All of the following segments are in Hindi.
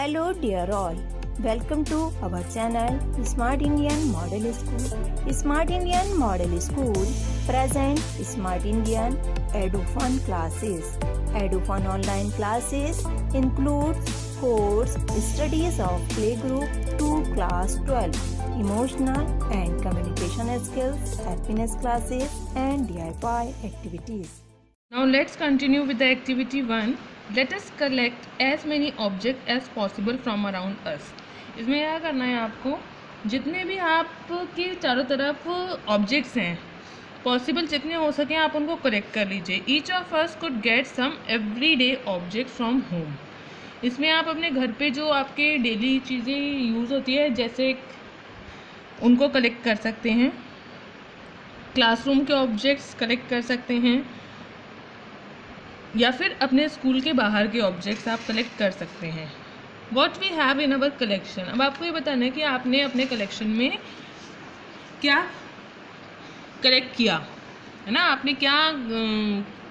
Hello dear all, welcome to our channel Smart Indian Model School. Smart Indian Model School present Smart Indian EduFun classes. EduFun online classes includes course studies of playgroup to class 12, emotional and communication skills, happiness classes and DIY activities. Now let's continue with the activity 1. Let us collect as many objects as possible from around us. इसमें क्या करना है आपको, जितने भी आपके चारों तरफ ऑब्जेक्ट्स हैं पॉसिबल जितने हो सके आप उनको कलेक्ट कर लीजिए. Each of us could get some everyday object from home. इसमें आप अपने घर पे जो आपके डेली चीज़ें यूज़ होती है जैसे उनको कलेक्ट कर सकते हैं. क्लासरूम के ऑब्जेक्ट्स कलेक्ट कर सकते हैं या फिर अपने स्कूल के बाहर के ऑब्जेक्ट्स आप कलेक्ट कर सकते हैं. What we have in our collection. अब आपको ये बताना है कि आपने अपने कलेक्शन में क्या कलेक्ट किया है ना, आपने क्या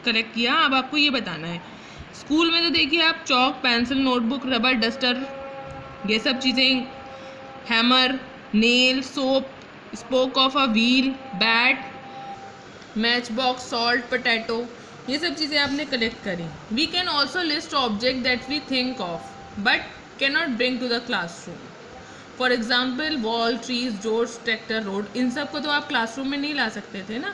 कलेक्ट किया. अब आपको ये बताना है. स्कूल में तो देखिए आप chalk, pencil, notebook, rubber, duster, ये सब चीज़ें, hammer, nail, soap, spoke of a wheel, bat, match box, salt, potato, ये सब चीज़ें आपने कलेक्ट करी. We can also list object that we think of but can not bring to the classroom. For example wall, trees, doors, tractor, road, इन सब को तो आप क्लासरूम में नहीं ला सकते थे ना.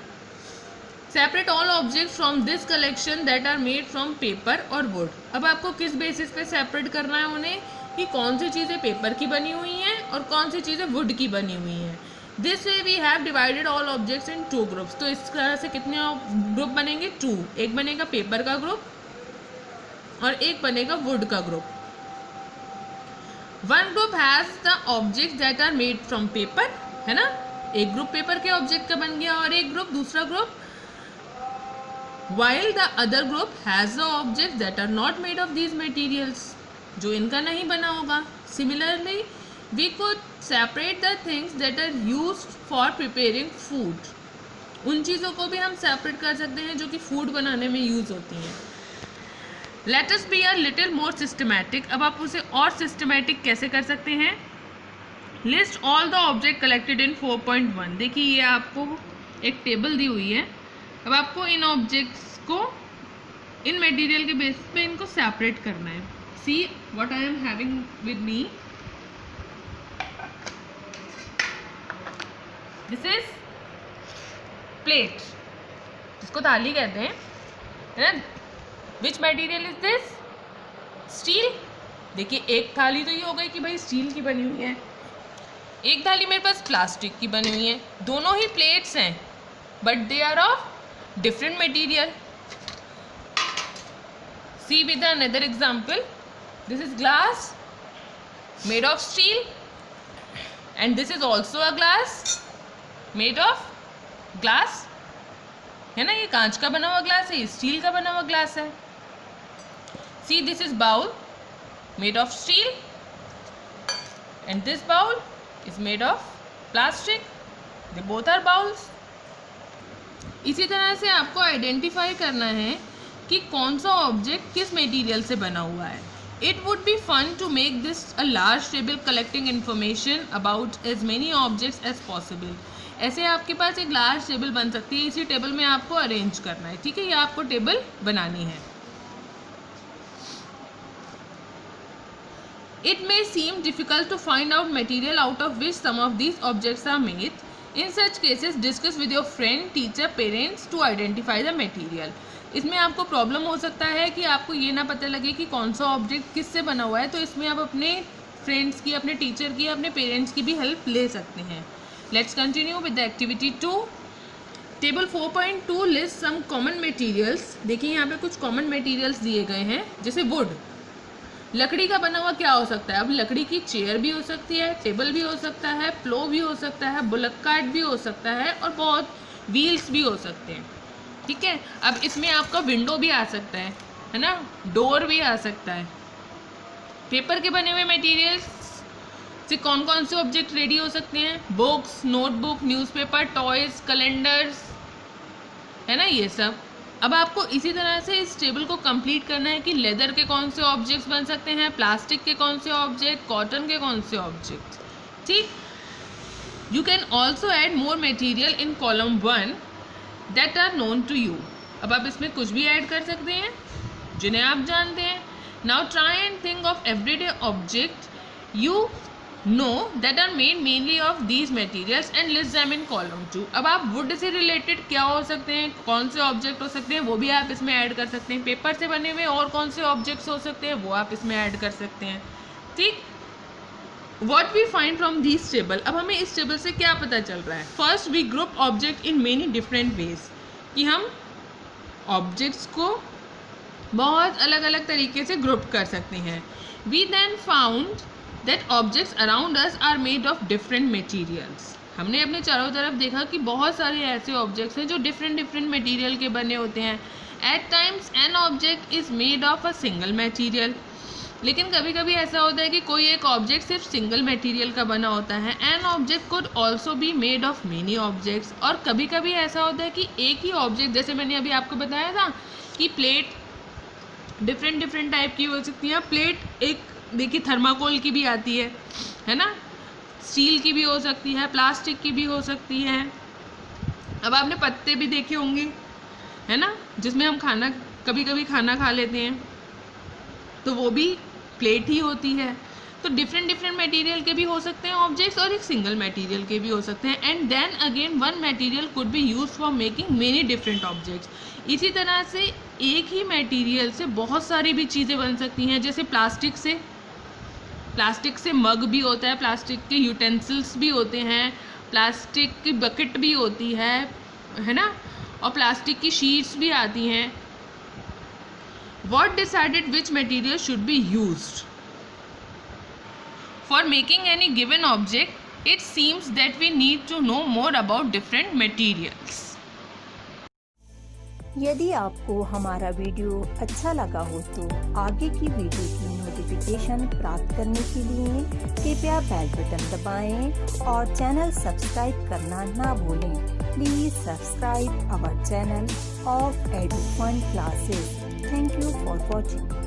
Separate all object from this collection that are made from paper और वुड. अब आपको किस बेसिस पे सेपरेट करना है उन्हें कि कौन सी चीज़ें पेपर की बनी हुई हैं और कौन सी चीज़ें वुड की बनी हुई हैं. This way we have divided all objects in 2 groups. तो इस तरह से कितने ग्रुप बनेंगे? 2. एक बनेगा पेपर का ग्रुप और एक बनेगा वुड का group. One group has the objects that are made from paper, है ना. एक ग्रुप पेपर के ऑब्जेक्ट का बन गया और एक ग्रुप दूसरा group. while the other group has the objects that are not made of these materials, जो इनका नहीं बना होगा. Similarly, we could separate the things that are used for preparing food. उन चीज़ों को भी हम सेपरेट कर सकते हैं जो कि फूड बनाने में यूज़ होती हैं. Let us be a little more systematic. अब आप उसे और सिस्टमेटिक कैसे कर सकते हैं? List all the objects collected in 4.1. देखिए ये आपको एक टेबल दी हुई है. अब आपको इन ऑब्जेक्ट्स को इन मटेरियल के बेस पे इनको सेपरेट करना है. See what I am having with me. This is plate, जिसको थाली कहते हैं, है ना. Which material is this? Steel. देखिए एक थाली तो ये हो गई कि भाई स्टील की बनी हुई है, एक थाली मेरे पास प्लास्टिक की बनी हुई है. दोनों ही प्लेट्स हैं but they are of different material. See with another example. This is glass made of steel and this is also a glass made of glass, है ना. ये कांच का बना हुआ ग्लास है, स्टील का बना हुआ ग्लास है. See this is bowl made of steel and this bowl is made of plastic. They both are bowls. इसी तरह से आपको आइडेंटिफाई करना है कि कौन सा ऑब्जेक्ट किस मटेरियल से बना हुआ है. It would be fun to make this a large table collecting information about as many objects as possible. ऐसे आपके पास एक लार्ज टेबल बन सकती है. इसी टेबल में आपको अरेंज करना है. ठीक है, ये आपको टेबल बनानी है. It may seem difficult to find out material out of which some of these objects are made. In such cases, discuss with your friend, teacher, parents to identify the material. इसमें आपको प्रॉब्लम हो सकता है कि आपको ये ना पता लगे कि कौन सा ऑब्जेक्ट किससे बना हुआ है, तो इसमें आप अपने फ्रेंड्स की, अपने टीचर की, अपने पेरेंट्स की भी हेल्प ले सकते हैं. Let's continue with the activity 2. Table 4.2 list some common materials. देखिए यहाँ पे कुछ कॉमन मटेरियल्स दिए गए हैं. जैसे वुड, लकड़ी का बना हुआ क्या हो सकता है? अब लकड़ी की चेयर भी हो सकती है, टेबल भी हो सकता है, प्लो भी हो सकता है, बुलक कार्ट भी हो सकता है और बहुत व्हील्स भी हो सकते हैं. ठीक है, अब इसमें आपका विंडो भी आ सकता है ना, डोर भी आ सकता है. पेपर के बने हुए मटेरियल्स से कौन कौन से ऑब्जेक्ट रेडी हो सकते हैं? Books, notebook, newspaper, toys, calendars, है ना, ये सब. अब आपको इसी तरह से इस टेबल को कंप्लीट करना है कि लेदर के कौन से ऑब्जेक्ट्स बन सकते हैं, प्लास्टिक के कौन से ऑब्जेक्ट, कॉटन के कौन से ऑब्जेक्ट। ठीक, you can also add more material in column 1 that are known to you. अब आप इसमें कुछ भी ऐड कर सकते हैं जिन्हें आप जानते हैं। Now try and think of everyday object you know that are made mainly of these materials and list them in column 2। अब आप वुड से रिलेटेड क्या हो सकते हैं, कौन से ऑब्जेक्ट हो सकते हैं, वो भी आप इसमें ऐड कर सकते हैं। पेपर से बने हुए और कौन से ऑब्जेक्ट्स हो सकते हैं, वो आप इसमें ऐड कर सकते हैं। ठीक, what we find from this table. अब हमें इस टेबल से क्या पता चल रहा है। First, we group object in many different ways, कि हम ऑब्जेक्ट्स को बहुत अलग अलग तरीके से ग्रुप कर सकते हैं। We then found that objects around us are made of different materials. हमने अपने चारों तरफ देखा कि बहुत सारे ऐसे ऑब्जेक्ट्स हैं जो डिफरेंट डिफरेंट मटीरियल के बने होते हैं। At times an object is made of a single material, लेकिन कभी कभी ऐसा होता है कि कोई एक ऑब्जेक्ट सिर्फ सिंगल मटेरियल का बना होता है। An object could also be made of many objects. और कभी कभी ऐसा होता है कि एक ही ऑब्जेक्ट, जैसे मैंने अभी आपको बताया था कि प्लेट डिफरेंट डिफरेंट टाइप की हो सकती है। प्लेट एक देखिए थर्माकोल की भी आती है ना, स्टील की भी हो सकती है, प्लास्टिक की भी हो सकती है। अब आपने पत्ते भी देखे होंगे, है ना, जिसमें हम खाना कभी कभी खाना खा लेते हैं, तो वो भी प्लेट ही होती है। तो डिफरेंट डिफरेंट मटेरियल के भी हो सकते हैं ऑब्जेक्ट्स और एक सिंगल मटेरियल के भी हो सकते हैं। And then again one material could be use for making many different objects. इसी तरह से एक ही मटेरियल से बहुत सारी भी चीज़ें बन सकती हैं। जैसे प्लास्टिक से मग भी होता है, प्लास्टिक के यूटेंसिल्स भी होते हैं, प्लास्टिक की बकेट भी होती है ना, और प्लास्टिक की शीट्स भी आती हैं। What decided which material should be used? For making any given object, it seems that we need to know more about different materials. यदि आपको हमारा वीडियो अच्छा लगा हो तो आगे की वीडियो की नोटिफिकेशन प्राप्त करने के लिए कृपया बेल बटन दबाएं और चैनल सब्सक्राइब करना ना भूलें। Please subscribe our channel of Edufun classes. Thank you for watching.